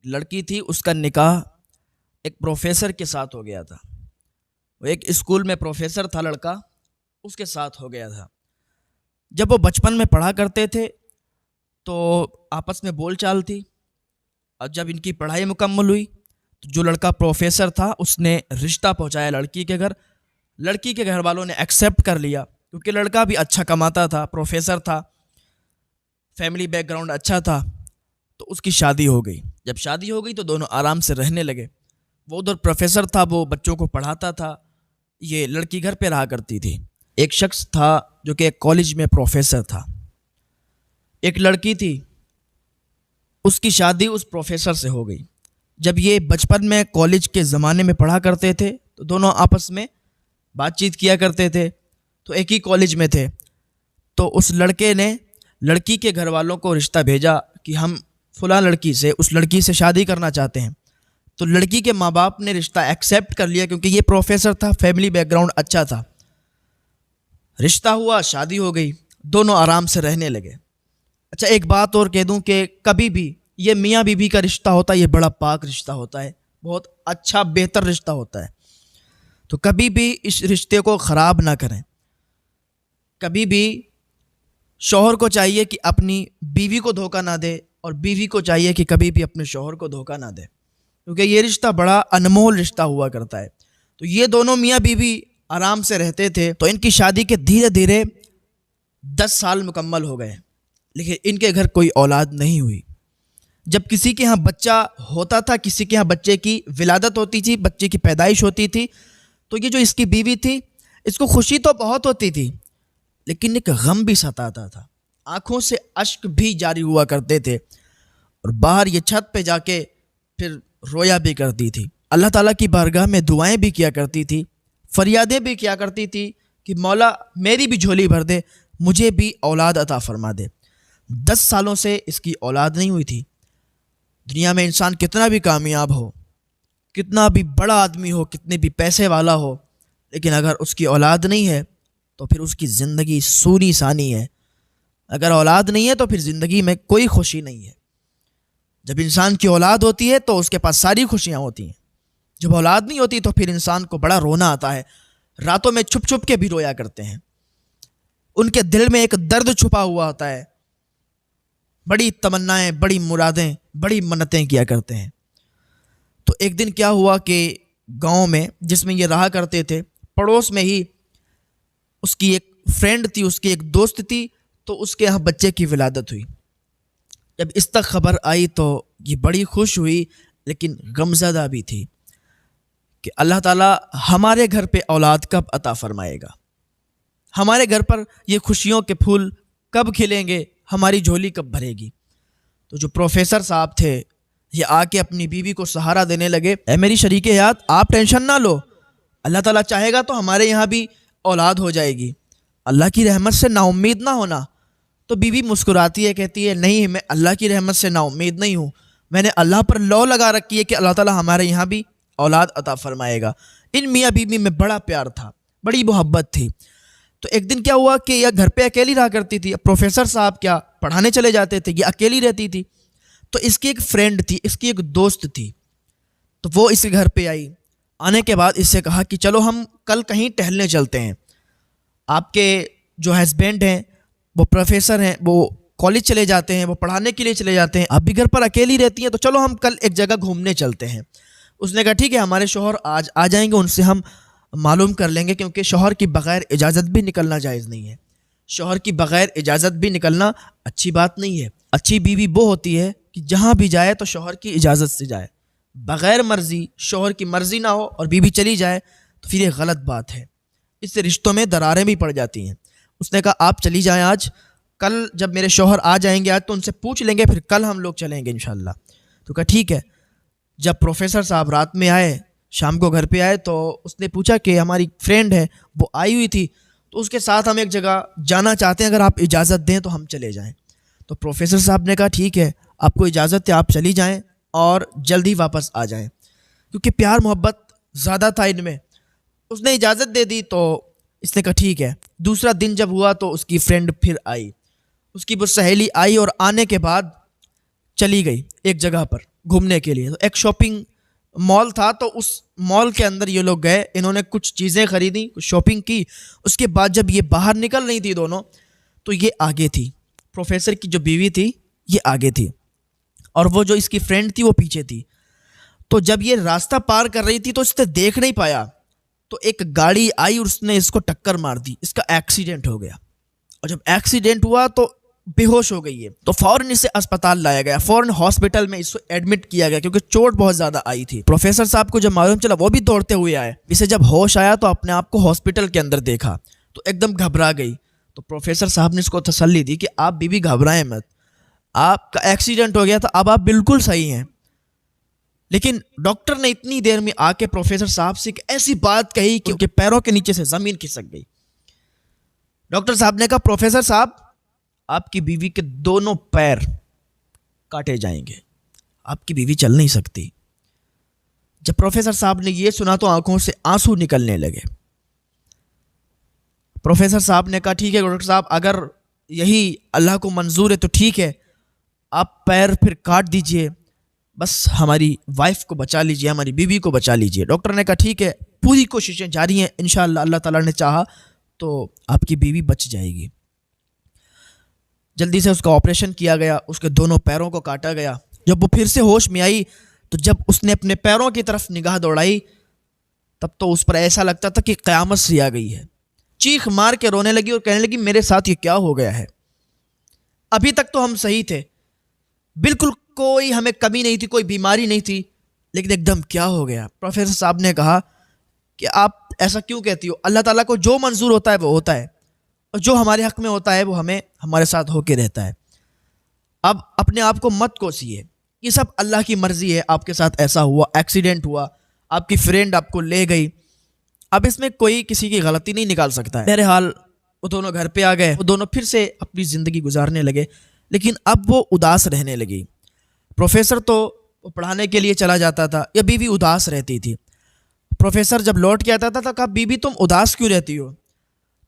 لڑکی تھی، اس کا نکاح ایک پروفیسر کے ساتھ ہو گیا تھا. وہ ایک اسکول میں پروفیسر تھا لڑکا، اس کے ساتھ ہو گیا تھا. جب وہ بچپن میں پڑھا کرتے تھے تو آپس میں بول چال تھی، اور جب ان کی پڑھائی مکمل ہوئی تو جو لڑکا پروفیسر تھا اس نے رشتہ پہنچایا لڑکی کے گھر. لڑکی کے گھر والوں نے ایکسیپٹ کر لیا کیونکہ لڑکا بھی اچھا کماتا تھا، پروفیسر تھا، فیملی بیک گراؤنڈ اچھا تھا. تو اس کی شادی ہو گئی. جب شادی ہو گئی تو دونوں آرام سے رہنے لگے. وہ ادھر پروفیسر تھا، وہ بچوں کو پڑھاتا تھا، یہ لڑکی گھر پہ رہا کرتی تھی. ایک شخص تھا جو کہ ایک کالج میں پروفیسر تھا. ایک لڑکی تھی، اس کی شادی اس پروفیسر سے ہو گئی. جب یہ بچپن میں کالج کے زمانے میں پڑھا کرتے تھے تو دونوں آپس میں بات چیت کیا کرتے تھے، تو ایک ہی کالج میں تھے. تو اس لڑکے نے لڑکی کے گھر والوں کو رشتہ بھیجا کہ ہم فلاں لڑکی سے، اس لڑکی سے شادی کرنا چاہتے ہیں. تو لڑکی کے ماں باپ نے رشتہ ایکسیپٹ کر لیا کیونکہ یہ پروفیسر تھا، فیملی بیک گراؤنڈ اچھا تھا. رشتہ ہوا، شادی ہو گئی، دونوں آرام سے رہنے لگے. اچھا ایک بات اور کہہ دوں کہ کبھی بھی یہ میاں بیوی کا رشتہ ہوتا ہے، یہ بڑا پاک رشتہ ہوتا ہے، بہت اچھا بہتر رشتہ ہوتا ہے. تو کبھی بھی اس رشتے کو خراب نہ کریں. کبھی بھی شوہر کو چاہیے کہ اپنی بیوی کو دھوکہ نہ دے، اور بیوی کو چاہیے کہ کبھی بھی اپنے شوہر کو دھوکہ نہ دے، کیونکہ یہ رشتہ بڑا انمول رشتہ ہوا کرتا ہے. تو یہ دونوں میاں بیوی آرام سے رہتے تھے. تو ان کی شادی کے دھیرے دھیرے 10 سال مکمل ہو گئے، لیکن ان کے گھر کوئی اولاد نہیں ہوئی. جب کسی کے ہاں بچہ ہوتا تھا، کسی کے ہاں بچے کی ولادت ہوتی تھی، بچے کی پیدائش ہوتی تھی، تو یہ جو اس کی بیوی تھی اس کو خوشی تو بہت ہوتی تھی، لیکن ایک غم بھی ستاتا تھا. آنکھوں سے اشک بھی جاری ہوا کرتے تھے، اور باہر یہ چھت پہ جا کے پھر رویا بھی کرتی تھی. اللہ تعالیٰ کی بارگاہ میں دعائیں بھی کیا کرتی تھی، فریادیں بھی کیا کرتی تھی کہ مولا میری بھی جھولی بھر دے، مجھے بھی اولاد عطا فرما دے. 10 سالوں سے اس کی اولاد نہیں ہوئی تھی. دنیا میں انسان کتنا بھی کامیاب ہو، کتنا بھی بڑا آدمی ہو، کتنے بھی پیسے والا ہو، لیکن اگر اس کی اولاد نہیں ہے تو پھر اس کی زندگی سونی سانی ہے. اگر اولاد نہیں ہے تو پھر زندگی میں کوئی خوشی نہیں ہے. جب انسان کی اولاد ہوتی ہے تو اس کے پاس ساری خوشیاں ہوتی ہیں. جب اولاد نہیں ہوتی تو پھر انسان کو بڑا رونا آتا ہے. راتوں میں چھپ چھپ کے بھی رویا کرتے ہیں. ان کے دل میں ایک درد چھپا ہوا ہوتا ہے. بڑی تمنائیں، بڑی مرادیں، بڑی منتیں کیا کرتے ہیں. تو ایک دن کیا ہوا کہ گاؤں میں جس میں یہ رہا کرتے تھے، پڑوس میں ہی اس کی ایک فرینڈ تھی، اس کی ایک دوست تھی. تو اس کے یہاں بچے کی ولادت ہوئی. جب اس تک خبر آئی تو یہ بڑی خوش ہوئی، لیکن غمزدہ بھی تھی کہ اللہ تعالیٰ ہمارے گھر پہ اولاد کب عطا فرمائے گا، ہمارے گھر پر یہ خوشیوں کے پھول کب کھلیں گے، ہماری جھولی کب بھرے گی. تو جو پروفیسر صاحب تھے یہ آ کے اپنی بیوی کو سہارا دینے لگے. اے میری شریک حیات، آپ ٹینشن نہ لو، اللہ تعالیٰ چاہے گا تو ہمارے یہاں بھی اولاد ہو جائے گی. اللہ کی رحمت سے نا امید نہ ہونا. تو بیوی مسکراتی ہے، کہتی ہے نہیں، میں اللہ کی رحمت سے نا امید نہیں ہوں، میں نے اللہ پر لو لگا رکھی ہے کہ اللہ تعالیٰ ہمارے یہاں بھی اولاد عطا فرمائے گا. ان میاں بیوی میں بڑا پیار تھا، بڑی محبت تھی. تو ایک دن کیا ہوا کہ یہ گھر پہ اکیلی رہا کرتی تھی. پروفیسر صاحب کیا پڑھانے چلے جاتے تھے، یہ اکیلی رہتی تھی. تو اس کی ایک فرینڈ تھی، اس کی ایک دوست تھی. تو وہ اس کے گھر پہ آئی. آنے کے بعد اس سے کہا کہ چلو ہم کل کہیں ٹہلنے چلتے ہیں. آپ کے جو ہسبینڈ ہیں وہ پروفیسر ہیں، وہ کالج چلے جاتے ہیں، وہ پڑھانے کے لیے چلے جاتے ہیں، آپ بھی گھر پر اکیلی رہتی ہیں، تو چلو ہم کل ایک جگہ گھومنے چلتے ہیں. اس نے کہا ٹھیک ہے، ہمارے شوہر آج آ جائیں گے، ان سے ہم معلوم کر لیں گے، کیونکہ شوہر کی بغیر اجازت بھی نکلنا جائز نہیں ہے. شوہر کی بغیر اجازت بھی نکلنا اچھی بات نہیں ہے. اچھی بیوی وہ ہوتی ہے کہ جہاں بھی جائے تو شوہر کی اجازت سے جائے. بغیر مرضی، شوہر کی مرضی نہ ہو اور بیوی چلی جائے تو پھر یہ غلط بات ہے. اس سے رشتوں میں دراریں بھی پڑ جاتی ہیں. اس نے کہا آپ چلی جائیں آج، کل جب میرے شوہر آ جائیں گے آج تو ان سے پوچھ لیں گے، پھر کل ہم لوگ چلیں گے انشاءاللہ. تو کہا ٹھیک ہے. جب پروفیسر صاحب رات میں آئے، شام کو گھر پہ آئے، تو اس نے پوچھا کہ ہماری فرینڈ ہے وہ آئی ہوئی تھی، تو اس کے ساتھ ہم ایک جگہ جانا چاہتے ہیں، اگر آپ اجازت دیں تو ہم چلے جائیں. تو پروفیسر صاحب نے کہا ٹھیک ہے، آپ کو اجازت ہے، آپ چلی جائیں اور جلدی واپس آ جائیں، کیونکہ پیار محبت زیادہ تھا ان میں. اس نے اجازت دے دی. تو اس نے کہا ٹھیک ہے. دوسرا دن جب ہوا تو اس کی فرینڈ پھر آئی، اس کی وہ سہیلی آئی، اور آنے کے بعد چلی گئی ایک جگہ پر گھومنے کے لیے. تو ایک شاپنگ مال تھا, تو اس مال کے اندر یہ لوگ گئے, انہوں نے کچھ چیزیں خریدی, کچھ شاپنگ کی. اس کے بعد جب یہ باہر نکل رہی تھی دونوں, تو یہ آگے تھی, پروفیسر کی جو بیوی تھی یہ آگے تھی, اور وہ جو اس کی فرینڈ تھی وہ پیچھے تھی. تو جب یہ راستہ پار کر رہی تھی تو اس نے دیکھ نہیں پایا, تو ایک گاڑی آئی اور اس نے اس کو ٹکر مار دی, اس کا ایکسیڈنٹ ہو گیا. اور جب ایکسیڈنٹ ہوا تو بے ہوش ہو گئی ہے, تو فوراً اسے اسپتال لایا گیا, فوراً ہاسپٹل میں اس کو ایڈمٹ کیا گیا کیونکہ چوٹ بہت زیادہ آئی تھی. پروفیسر صاحب کو جب معلوم چلا وہ بھی دوڑتے ہوئے آئے, اسے جب ہوش آیا تو اپنے آپ کو ہاسپٹل کے اندر دیکھا تو ایک دم گھبرا گئی. تو پروفیسر صاحب نے اس کو تسلی دی کہ آپ بیوی گھبرائیں مت, آپ کا ایکسیڈنٹ ہو گیا تھا, اب آپ بالکل صحیح ہیں. لیکن ڈاکٹر نے اتنی دیر میں آ کے پروفیسر صاحب سے ایک ایسی بات کہی کہ ان کے پیروں کے نیچے سے زمین کھسک گئی. ڈاکٹر صاحب نے کہا پروفیسر صاحب آپ کی بیوی کے دونوں پیر کاٹے جائیں گے, آپ کی بیوی چل نہیں سکتی. جب پروفیسر صاحب نے یہ سنا تو آنکھوں سے آنسو نکلنے لگے. پروفیسر صاحب نے کہا ٹھیک ہے ڈاکٹر صاحب, اگر یہی اللہ کو منظور ہے تو ٹھیک ہے, آپ پیر پھر کاٹ دیجئے, بس ہماری وائف کو بچا لیجئے, ہماری بیوی کو بچا لیجئے. ڈاکٹر نے کہا ٹھیک ہے, پوری کوششیں جاری ہیں, انشاءاللہ اللہ تعالیٰ نے چاہا تو آپ کی بیوی بچ جائے گی. جلدی سے اس کا آپریشن کیا گیا, اس کے دونوں پیروں کو کاٹا گیا. جب وہ پھر سے ہوش میں آئی تو جب اس نے اپنے پیروں کی طرف نگاہ دوڑائی تب تو اس پر ایسا لگتا تھا کہ قیامت سی آ گئی ہے. چیخ مار کے رونے لگی اور کہنے لگی میرے ساتھ یہ کیا ہو گیا ہے, ابھی تک تو ہم صحیح تھے, بالکل کوئی ہمیں کمی نہیں تھی, کوئی بیماری نہیں تھی, لیکن ایک دم کیا ہو گیا. پروفیسر صاحب نے کہا کہ آپ ایسا کیوں کہتی ہو, اللہ تعالیٰ کو جو منظور ہوتا ہے وہ ہوتا ہے, اور جو ہمارے حق میں ہوتا ہے وہ ہمارے ساتھ ہو کے رہتا ہے. اب اپنے آپ کو مت کوسیے, یہ سب اللہ کی مرضی ہے, آپ کے ساتھ ایسا ہوا, ایکسیڈنٹ ہوا, آپ کی فرینڈ آپ کو لے گئی, اب اس میں کوئی کسی کی غلطی نہیں نکال سکتا ہے. بہرحال وہ دونوں گھر پہ آ گئے, وہ دونوں پھر سے اپنی زندگی گزارنے لگے, لیکن اب وہ اداس رہنے لگی. پروفیسر تو پڑھانے کے لیے چلا جاتا تھا, یا بیوی اداس رہتی تھی. پروفیسر جب لوٹ کے آتا تھا تو کہا بیوی تم اداس کیوں رہتی ہو,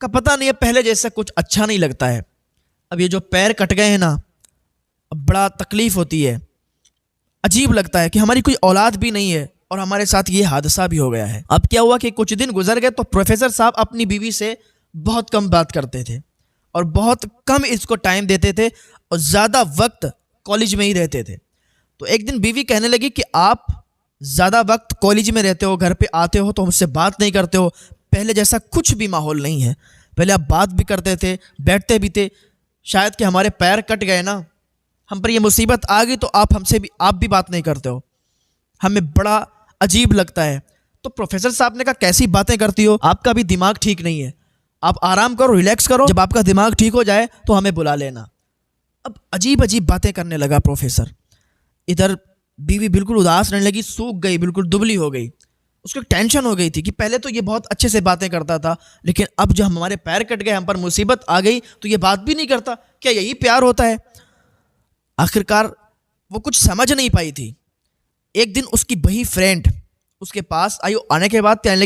کہا پتہ نہیں, پہلے جیسا کچھ اچھا نہیں لگتا ہے, اب یہ جو پیر کٹ گئے ہیں نا, اب بڑا تکلیف ہوتی ہے, عجیب لگتا ہے کہ ہماری کوئی اولاد بھی نہیں ہے اور ہمارے ساتھ یہ حادثہ بھی ہو گیا ہے. اب کیا ہوا کہ کچھ دن گزر گئے تو پروفیسر صاحب اپنی بیوی سے بہت کم بات کرتے تھے اور بہت کم اس کو ٹائم دیتے تھے اور زیادہ وقت کالج میں ہی رہتے تھے. تو ایک دن بیوی کہنے لگی کہ آپ زیادہ وقت کالج میں رہتے ہو, گھر پہ آتے ہو تو ہم سے بات نہیں کرتے ہو, پہلے جیسا کچھ بھی ماحول نہیں ہے, پہلے آپ بات بھی کرتے تھے, بیٹھتے بھی تھے, شاید کہ ہمارے پیر کٹ گئے نا, ہم پر یہ مصیبت آ گئی تو آپ بھی بات نہیں کرتے ہو, ہمیں بڑا عجیب لگتا ہے. تو پروفیسر صاحب نے کہا کیسی باتیں کرتی ہو, آپ کا بھی دماغ ٹھیک نہیں ہے, آپ آرام کرو, ریلیکس کرو, جب آپ کا دماغ ٹھیک ہو جائے تو ہمیں بلا لینا. اب عجیب عجیب باتیں کرنے لگا پروفیسر. ادھر بیوی بالکل اداس رہنے لگی, سوکھ گئی, بالکل دبلی ہو گئی. اس کو ایک ٹینشن ہو گئی تھی کہ پہلے تو یہ بہت اچھے سے باتیں کرتا تھا, لیکن اب جو ہمارے پیر کٹ گئے, ہم پر مصیبت آ گئی تو یہ بات بھی نہیں کرتا, کیا یہی پیار ہوتا ہے. آخرکار وہ کچھ سمجھ نہیں پائی تھی. ایک دن اس کی وہی فرینڈ اس کے پاس آئی, آنے کے بعد کہنے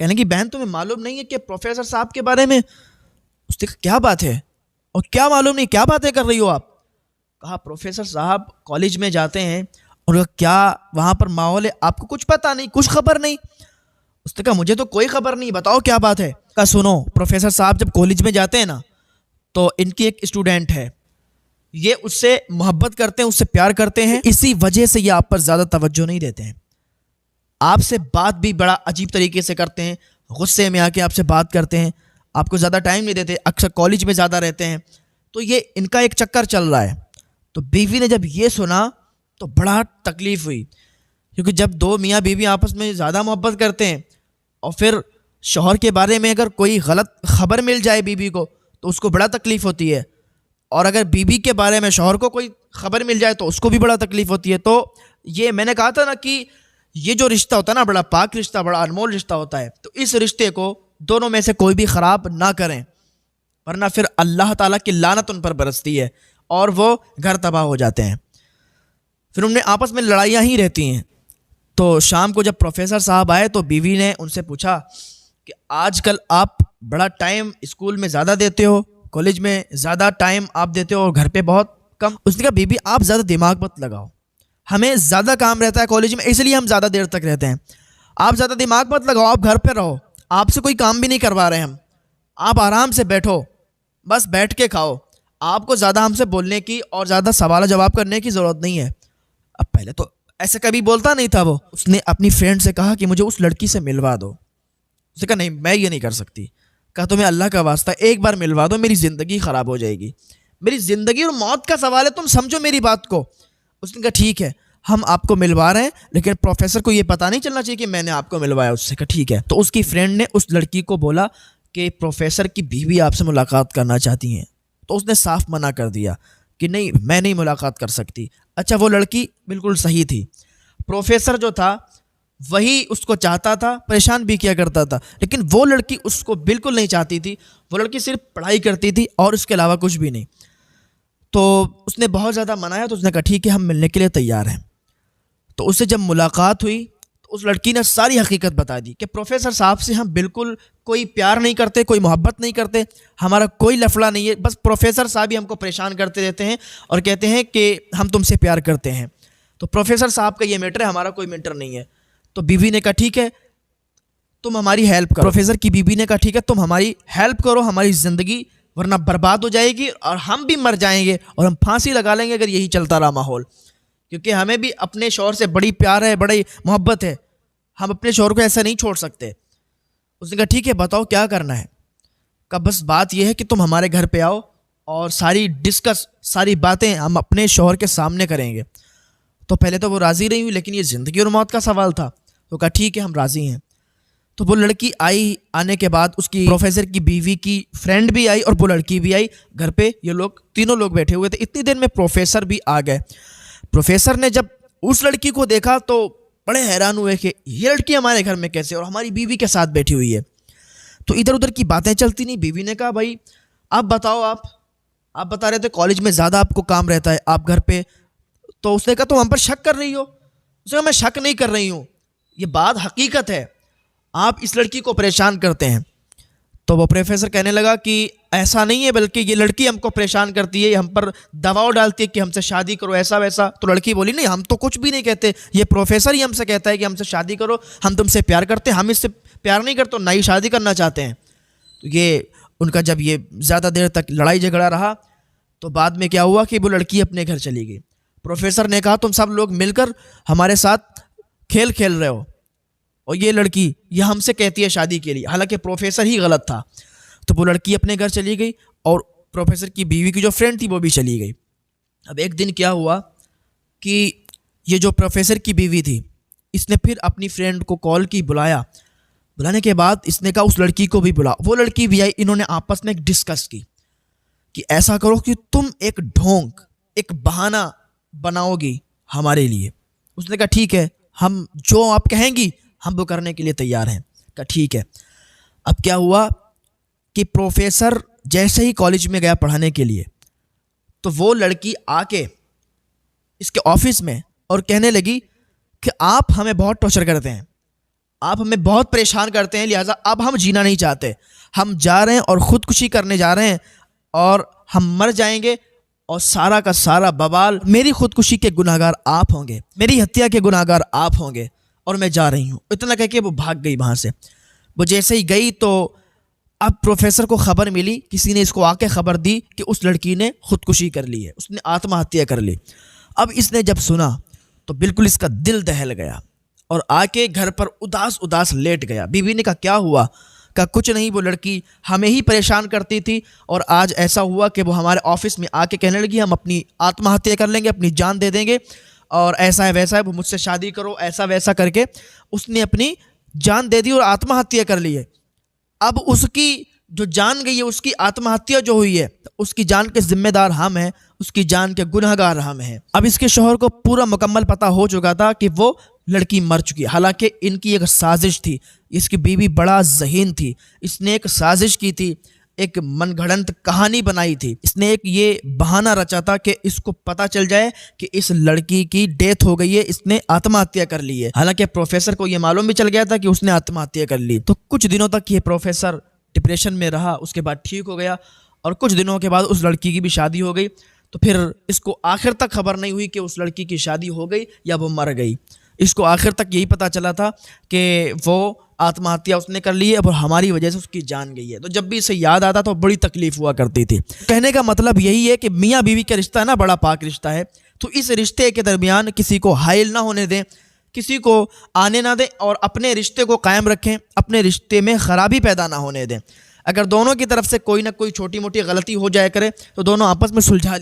لگی بہن تمہیں معلوم نہیں ہے کہ پروفیسر صاحب کے بارے میں. اس نے کہا کیا بات ہے, اور کیا معلوم نہیں, کیا باتیں کر رہی ہو آپ. کہا پروفیسر صاحب کالج میں جاتے ہیں اور کیا وہاں پر ماحول ہے, آپ کو کچھ پتہ نہیں, کچھ خبر نہیں. اس نے کہا مجھے تو کوئی خبر نہیں, بتاؤ کیا بات ہے. کہا سنو, پروفیسر صاحب جب کالج میں جاتے ہیں نا تو ان کی ایک اسٹوڈنٹ ہے, یہ اس سے محبت کرتے ہیں, اس سے پیار کرتے ہیں, اسی وجہ سے یہ آپ پر زیادہ توجہ نہیں دیتے ہیں, آپ سے بات بھی بڑا عجیب طریقے سے کرتے ہیں, غصے میں آ کے آپ سے بات کرتے ہیں, آپ کو زیادہ ٹائم نہیں دیتے, اکثر کالج میں زیادہ رہتے ہیں, تو یہ ان کا ایک چکر چل رہا ہے. تو بیوی نے جب یہ سنا تو بڑا تکلیف ہوئی, کیونکہ جب دو میاں بیوی آپس میں زیادہ محبت کرتے ہیں اور پھر شوہر کے بارے میں اگر کوئی غلط خبر مل جائے بیوی کو تو اس کو بڑا تکلیف ہوتی ہے, اور اگر بیوی کے بارے میں شوہر کو کوئی خبر مل جائے تو اس کو بھی بڑا تکلیف ہوتی ہے. تو یہ میں نے کہا تھا نا کہ یہ جو رشتہ ہوتا ہے نا, بڑا پاک رشتہ, بڑا انمول رشتہ ہوتا ہے, تو اس رشتے کو دونوں میں سے کوئی بھی خراب نہ کریں, ورنہ پھر اللہ تعالیٰ کی لعنت ان پر برستی ہے اور وہ گھر تباہ ہو جاتے ہیں. پھر ان میں آپس میں لڑائیاں ہی رہتی ہیں. تو شام کو جب پروفیسر صاحب آئے تو بیوی نے ان سے پوچھا کہ آج کل آپ بڑا ٹائم اسکول میں زیادہ دیتے ہو, کالج میں زیادہ ٹائم آپ دیتے ہو اور گھر پہ بہت کم. اس نے کہا بیوی آپ زیادہ دماغ مت لگاؤ, ہمیں زیادہ کام رہتا ہے کالج میں، اس لیے ہم زیادہ دیر تک رہتے ہیں. آپ زیادہ دماغ مت لگاؤ، آپ گھر پہ رہو، آپ سے کوئی کام بھی نہیں کروا رہے ہم. آپ آرام سے بیٹھو، بس بیٹھ کے کھاؤ. آپ کو زیادہ ہم سے بولنے کی اور زیادہ سوال جواب کرنے کی ضرورت نہیں ہے. اب پہلے تو ایسے کبھی بولتا نہیں تھا وہ. اس نے اپنی فرینڈ سے کہا کہ مجھے اس لڑکی سے ملوا دو. اس نے کہا نہیں میں یہ نہیں کر سکتی. کہا تمہیں اللہ کا واسطہ ایک بار ملوا دو، میری زندگی خراب ہو جائے گی، میری زندگی اور موت کا سوال ہے، تم سمجھو میری بات کو. اس نے کہا ٹھیک ہے ہم آپ کو ملوا رہے ہیں، لیکن پروفیسر کو یہ پتہ نہیں چلنا چاہیے کہ میں نے آپ کو ملوایا. اس سے کہا ٹھیک ہے. تو اس کی فرینڈ نے اس لڑکی کو بولا کہ پروفیسر کی بیوی آپ سے ملاقات کرنا چاہتی ہیں. تو اس نے صاف منع کر دیا کہ نہیں میں نہیں ملاقات کر سکتی. اچھا وہ لڑکی بالکل صحیح تھی. پروفیسر جو تھا وہی اس کو چاہتا تھا، پریشان بھی کیا کرتا تھا، لیکن وہ لڑکی اس کو بالکل نہیں چاہتی تھی. وہ لڑکی صرف پڑھائی کرتی تھی اور اس کے علاوہ کچھ بھی نہیں. تو اس نے بہت زیادہ منایا. تو اس نے کہا ٹھیک ہے ہم ملنے کے لیے تیار ہیں. تو اس سے جب ملاقات ہوئی تو اس لڑکی نے ساری حقیقت بتا دی کہ پروفیسر صاحب سے ہم بالکل کوئی پیار نہیں کرتے، کوئی محبت نہیں کرتے، ہمارا کوئی لفڑا نہیں ہے، بس پروفیسر صاحب ہی ہم کو پریشان کرتے رہتے ہیں اور کہتے ہیں کہ ہم تم سے پیار کرتے ہیں. تو پروفیسر صاحب کا یہ میٹر ہے، ہمارا کوئی میٹر نہیں ہے. تو بیوی نے کہا ٹھیک ہے تم ہماری ہیلپ کرو. پروفیسر کی بیوی نے کہا ٹھیک ہے تم ہماری ہیلپ کرو، ہماری زندگی ورنہ برباد ہو جائے گی اور ہم بھی مر جائیں گے اور ہم پھانسی لگا لیں گے اگر یہی چلتا رہا ماحول. کیونکہ ہمیں بھی اپنے شوہر سے بڑی پیار ہے، بڑی محبت ہے، ہم اپنے شوہر کو ایسا نہیں چھوڑ سکتے. اس نے کہا ٹھیک ہے بتاؤ کیا کرنا ہے. کہا بس بات یہ ہے کہ تم ہمارے گھر پہ آؤ اور ساری باتیں ہم اپنے شوہر کے سامنے کریں گے. تو پہلے تو وہ راضی نہیں ہوئی، لیکن یہ زندگی اور موت کا سوال تھا. تو کہا ٹھیک ہے ہم راضی ہیں. تو وہ لڑکی آئی. آنے کے بعد اس کی پروفیسر کی بیوی کی فرینڈ بھی آئی اور وہ لڑکی بھی آئی. گھر پہ یہ لوگ تینوں لوگ بیٹھے ہوئے تھے. اتنی دیر میں پروفیسر بھی آ گئے. پروفیسر نے جب اس لڑکی کو دیکھا تو بڑے حیران ہوئے کہ یہ لڑکی ہمارے گھر میں کیسے اور ہماری بیوی کے ساتھ بیٹھی ہوئی ہے. تو ادھر ادھر کی باتیں چلتی نہیں. بیوی نے کہا بھائی آپ بتاؤ، آپ بتا رہے تھے کالج میں زیادہ آپ کو کام رہتا ہے، آپ گھر پہ. تو اس نے کہا تم ہم پر شک کر رہی ہو. اس نے کہا میں شک نہیں کر رہی ہوں، یہ بات حقیقت ہے، آپ اس لڑکی کو پریشان کرتے ہیں. تو وہ پروفیسر کہنے لگا کہ ایسا نہیں ہے، بلکہ یہ لڑکی ہم کو پریشان کرتی ہے، ہم پر دباؤ ڈالتی ہے کہ ہم سے شادی کرو ایسا ویسا. تو لڑکی بولی نہیں ہم تو کچھ بھی نہیں کہتے، یہ پروفیسر ہی ہم سے کہتا ہے کہ ہم سے شادی کرو، ہم تم سے پیار کرتے ہیں، ہم اس سے پیار نہیں کرتے، نہ ہی شادی کرنا چاہتے ہیں. تو یہ ان کا جب یہ زیادہ دیر تک لڑائی جھگڑا رہا تو بعد میں کیا ہوا کہ وہ لڑکی اپنے گھر چلی گئی. پروفیسر نے کہا تم سب لوگ مل کر ہمارے ساتھ کھیل رہے ہو اور یہ لڑکی یہ ہم سے کہتی ہے شادی کے لیے، حالانکہ پروفیسر ہی غلط تھا. تو وہ لڑکی اپنے گھر چلی گئی اور پروفیسر کی بیوی کی جو فرینڈ تھی وہ بھی چلی گئی. اب ایک دن کیا ہوا کہ یہ جو پروفیسر کی بیوی تھی اس نے پھر اپنی فرینڈ کو کال کی، بلانے کے بعد اس نے کہا اس لڑکی کو بھی بلا. وہ لڑکی بھی آئی. انہوں نے آپس میں ایک ڈسکس کی کہ ایسا کرو کہ تم ایک ڈھونگ، ایک بہانہ بناؤ گی ہمارے لیے. اس نے کہا ٹھیک ہے ہم جو آپ کہیں گی ہم وہ کرنے کے لیے تیار ہیں. کہا ٹھیک ہے. اب کیا ہوا کہ پروفیسر جیسے ہی کالج میں گیا پڑھانے کے لیے تو وہ لڑکی آ کے اس کے آفس میں اور کہنے لگی کہ آپ ہمیں بہت ٹارچر کرتے ہیں، آپ ہمیں بہت پریشان کرتے ہیں، لہٰذا اب ہم جینا نہیں چاہتے، ہم جا رہے ہیں اور خودکشی کرنے جا رہے ہیں اور ہم مر جائیں گے اور سارا کا سارا بوال میری خودکشی کے گناہگار آپ ہوں گے، میری ہتیا کے گناہگار آپ ہوں گے اور میں جا رہی ہوں. اتنا کہہ کے وہ بھاگ گئی وہاں سے. وہ جیسے ہی گئی تو اب پروفیسر کو خبر ملی، کسی نے اس کو آ کے خبر دی کہ اس لڑکی نے خودکشی کر لی ہے، اس نے آتما ہتیا کر لی. اب اس نے جب سنا تو بالکل اس کا دل دہل گیا اور آ کے گھر پر اداس لیٹ گیا. بیوی نے کہا کیا ہوا؟ کہا کچھ نہیں، وہ لڑکی ہمیں ہی پریشان کرتی تھی اور آج ایسا ہوا کہ وہ ہمارے آفس میں آ کے کہنے لگی ہم اپنی آتما ہتیا کر لیں گے، اپنی جان دے دیں گے اور ایسا ہے ویسا ہے، وہ مجھ سے شادی کرو ایسا ویسا کر کے اس نے اپنی جان دے دی اور آتما ہتیا کر لی ہے. اب اس کی جو جان گئی ہے، اس کی آتما ہتیا جو ہوئی ہے، اس کی جان کے ذمہ دار ہم ہیں، اس کی جان کے گنہگار ہم ہیں. اب اس کے شوہر کو پورا مکمل پتہ ہو چکا تھا کہ وہ لڑکی مر چکی ہے، حالانکہ ان کی ایک سازش تھی. اس کی بیوی بڑا ذہین تھی، اس نے ایک سازش کی تھی، ایک من گھڑنت کہانی بنائی تھی. اس نے ایک یہ بہانہ رچا تھا کہ اس کو پتہ چل جائے کہ اس لڑکی کی ڈیتھ ہو گئی ہے، اس نے آتما ہتیا کر لی ہے. حالانکہ پروفیسر کو یہ معلوم بھی چل گیا تھا کہ اس نے آتما ہتیا کر لی. تو کچھ دنوں تک یہ پروفیسر ڈپریشن میں رہا، اس کے بعد ٹھیک ہو گیا اور کچھ دنوں کے بعد اس لڑکی کی بھی شادی ہو گئی. تو پھر اس کو آخر تک خبر نہیں ہوئی کہ اس لڑکی کی شادی ہو گئی یا وہ مر گئی. اس کو آخر تک یہی پتہ چلا تھا کہ وہ آتما ہتیا اس نے کر لی ہے اور ہماری وجہ سے اس کی جان گئی ہے. تو جب بھی اسے یاد آتا تو بڑی تکلیف ہوا کرتی تھی. کہنے کا مطلب یہی ہے کہ میاں بیوی کا رشتہ نا بڑا پاک رشتہ ہے. تو اس رشتے کے درمیان کسی کو حائل نہ ہونے دیں, کسی کو آنے نہ دیں, اور اپنے رشتے کو قائم رکھیں, اپنے رشتے میں خرابی پیدا نہ ہونے دیں. اگر دونوں کی طرف سے کوئی نہ کوئی چھوٹی موٹی غلطی ہو جائے کرے تو دونوں آپس میں سلجھا